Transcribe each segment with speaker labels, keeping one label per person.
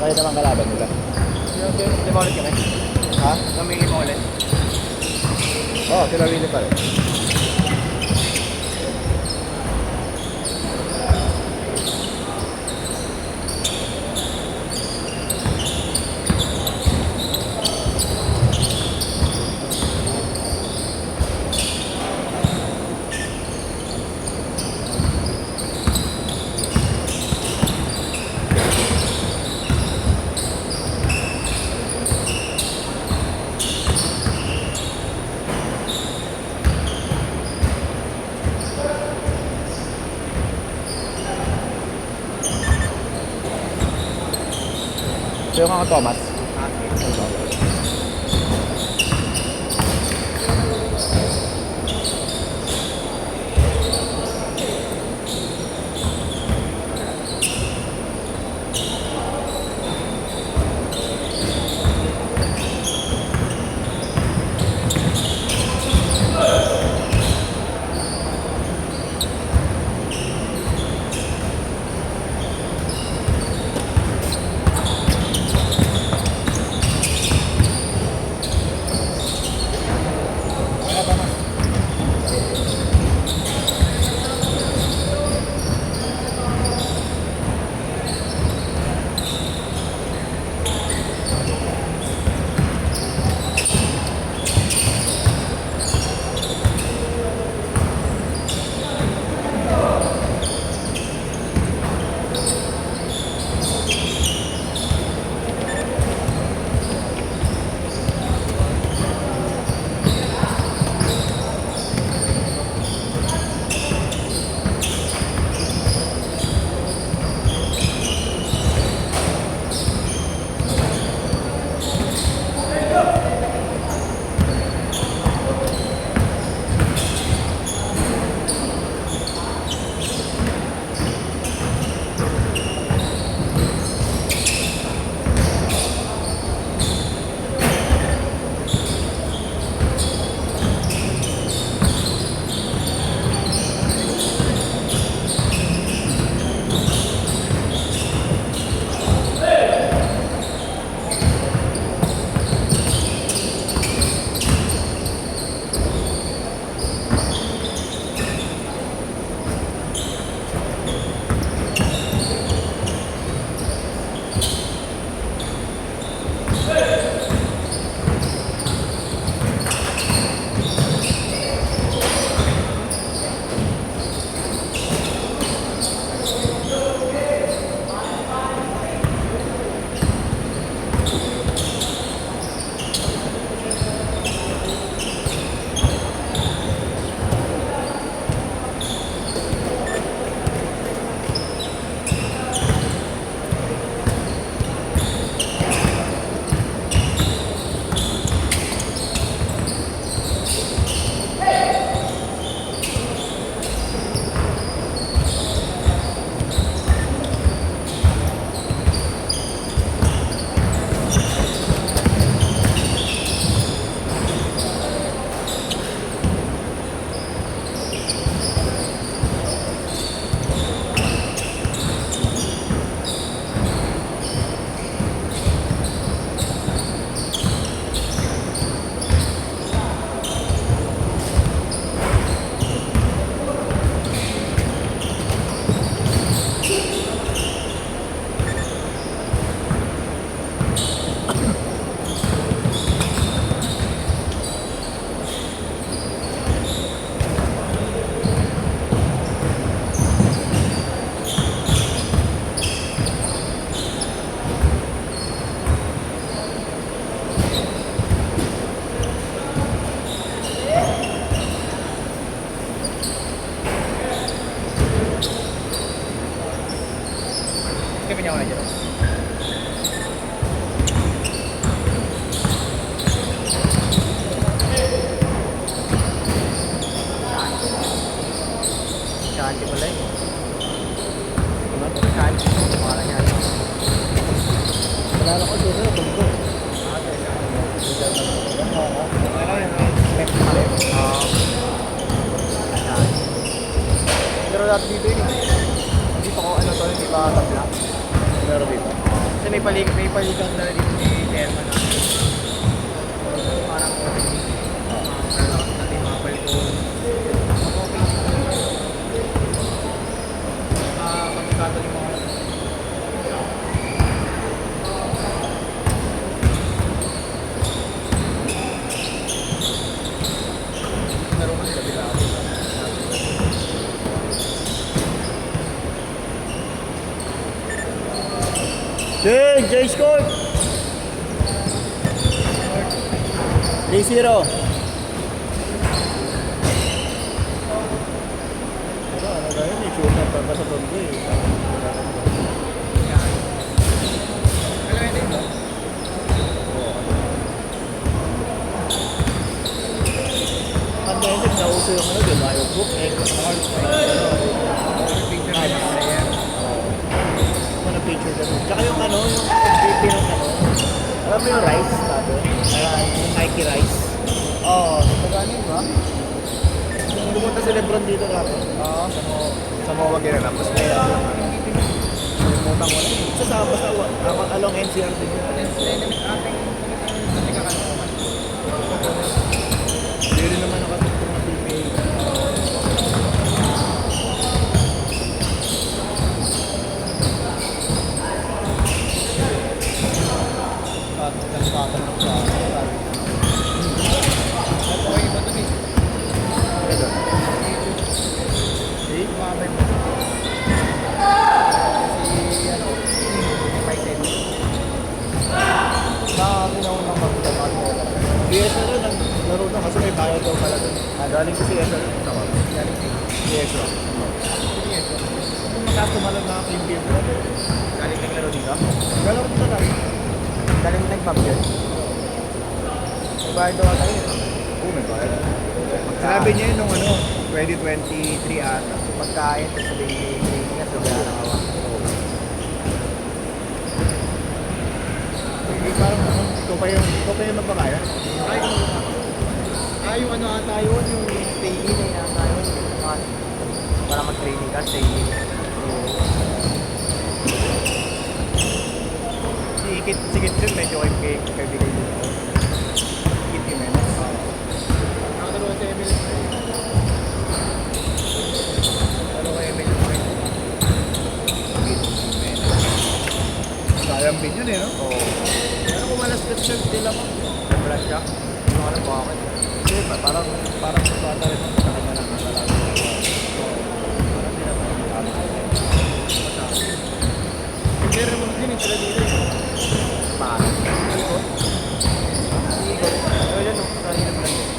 Speaker 1: kayo naman kalaban nila.
Speaker 2: Lima ulit kami.
Speaker 1: Ha?
Speaker 2: Namili mo ulit.
Speaker 1: Oo, sila Willie pa rin. So yung mga Thomas.
Speaker 2: Kami niya ako na dyan. Shanti pala eh. Shanti. Parang yan.
Speaker 1: Wala ko dito na tungko.
Speaker 2: Pero dati dito yun. Hindi pa ko ano to, hindi pa tabla.
Speaker 1: Meron dito.
Speaker 2: Kasi Kasi may paligang na dito si Chairman na. Parang okay. Malakas natin yung mga palikon. Pagkakato yung mga meron kasi kabila ako.
Speaker 1: J-Score! 3-0. Ano ba yun? I-shoot na pa sa tondo eh. Pandemic, nauso yung ano, diba? Yung book, picture ka doon. Tsaka yung ano, yung MVP ng ano. Alam mo yung rice sabi? Yung Nike rice. Oo, nagagano ba? Yung pumunta si Lebron dito kapon. Oo, sa MOA ginanap. Tapos may umutang ko na. Basta along NCR din yun. Hindi rin naman nakatugtong ng PPA. Nagtatanong sa okay ba ito dito? Si? Mamay mo. Si ano? Paisen. Naunang magdamag mo. Si Ezra rin, naglaro na kasi may bayad daw pala doon. Galing ko si Ezra rin. Galing si Ezra. Si Ezra. Kung magkastuma lang na kay game mo. Galing naglaro dito? Galaro dito lang. Galing nag-pub yun. May bayad daw tayo. Oo, may bayad. Sabi niya yun nung ano, 2023 ata. Pagkain, tapos sabihin niya, sobrang nakawa. Hindi, parang ito pa yung magpapaya. Yung ano ata yun, yung stay-in eh ata yun. Para mag-training ka, stay-in. Sikit rin, medyo kay bigay dito. Sikit yung menos. Nakatalo sa Emil. Nakatalo kay Emil. Sikit yung menos. Sayang bin yun eh, no? Oo. Pero kung malas-shirt nila mo. Malas siya? Hindi ko alam bakit. Hindi, parang bata rin ako sa kanya lang nakalala. Parang nila mo yung tama. Pero mo din yung sila dito eh. Mahal. Ikot. Pero yan, sarili mo lang yun.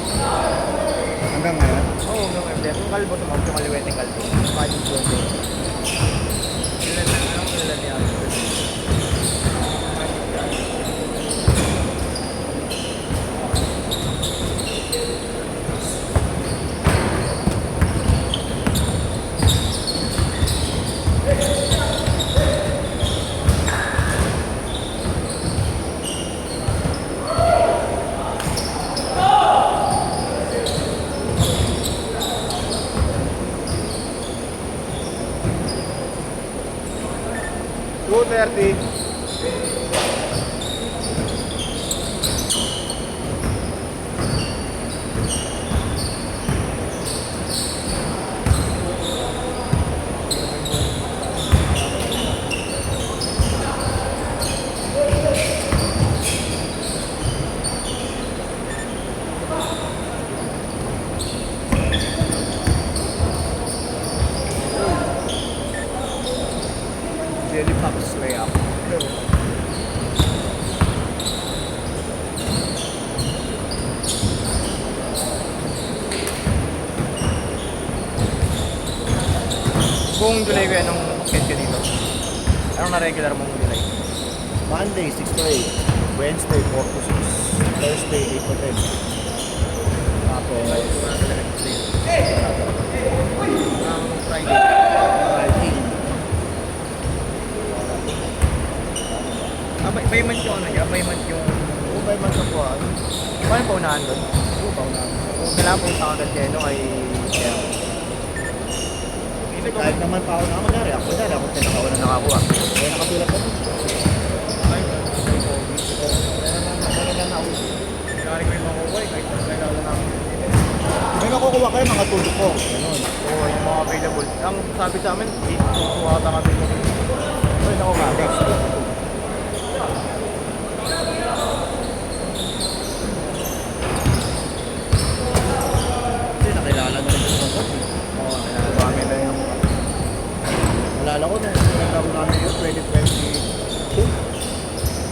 Speaker 1: Hanggang ngayon? Oo, hanggang ngayon. Kung kalbo, tumawag yung kaliweteng kalbo. Magic yun. Ilan lang, anong ilan niya? $230. Jelly Pops layup. Buong July ko yan nung head ka dito. Anong na-regular mong July? Monday, 6 to 8. Wednesday, 4 to 6. Thursday, 8 to 10. Tapos, Friday. By month yung ano niya? By month yung... Oo, by month yung kuhaan. Paano paunahan doon? Oo, paunahan. Kung kailangan po yung agad kayo, no, ay... Kahit naman paunahan, magari ako. Magari ako, tinakawa na nakakuha. Kaya nakapilap ka doon.
Speaker 2: Kaya ko yung makukuha kahit kailangan namin.
Speaker 1: May makukuha kayo mga tulog ko. Ganun.
Speaker 2: Oo, yung mga available. Ang sabi sa amin, 8 to 2 ata kami.
Speaker 1: Ay, nakuha. Next.
Speaker 2: Kasi nakilala na rin yung mga. Oo, nakilala.
Speaker 1: Marami na yung... Alala ko nung pinaglago namin yun, 2022.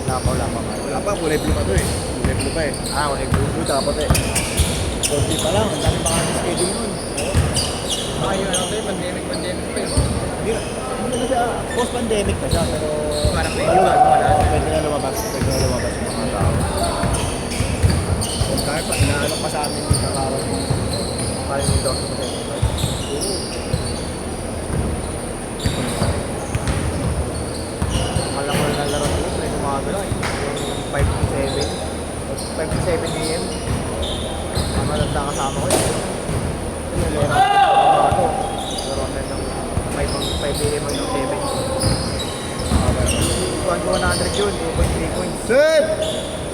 Speaker 2: Wala pa nga.
Speaker 1: Wala pa, kulay blue pa to eh. Kulay blue pa eh.
Speaker 2: Kulay blue.
Speaker 1: Blue dapat eh. Konti pa lang, ang dami pa kami schedule nun.
Speaker 2: Baka yun ano tayo, pandemic pa yun.
Speaker 1: Hindi na siya, post-pandemic na siya, pero...
Speaker 2: Parang may
Speaker 1: Lalo-
Speaker 2: iba, wala.
Speaker 1: Pwede na lumabas yung mga tao. Kung kaya pa, inaano pa sa amin yung araw.
Speaker 2: Parang yung doctor.